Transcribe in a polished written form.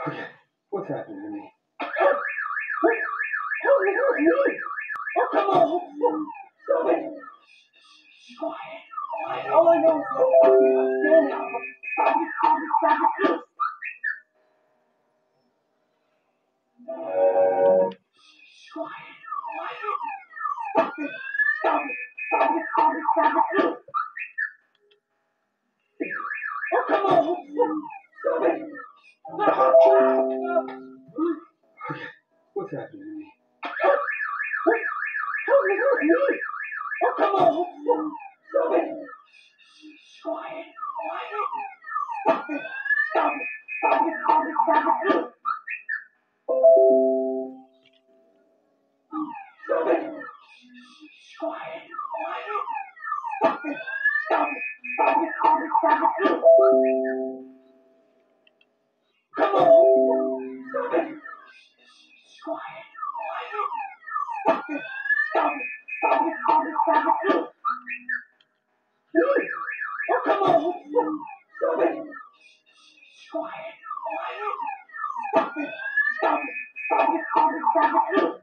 Okay, what's happening to me? Oh, me. Oh, come on. Stop it. Quiet. All I know is I'm standing up. Stop it. Quiet. Stop it. Oh, come on. Stop it. Okay, what's happening to me? Me. Oh, come on. Stop it. Quiet. Stop it. Stop it. Stop it. Quiet. Stop it. Come on. Stop it. Quiet. Stop it. Oh, come on. Stop it. Quiet. Stop it.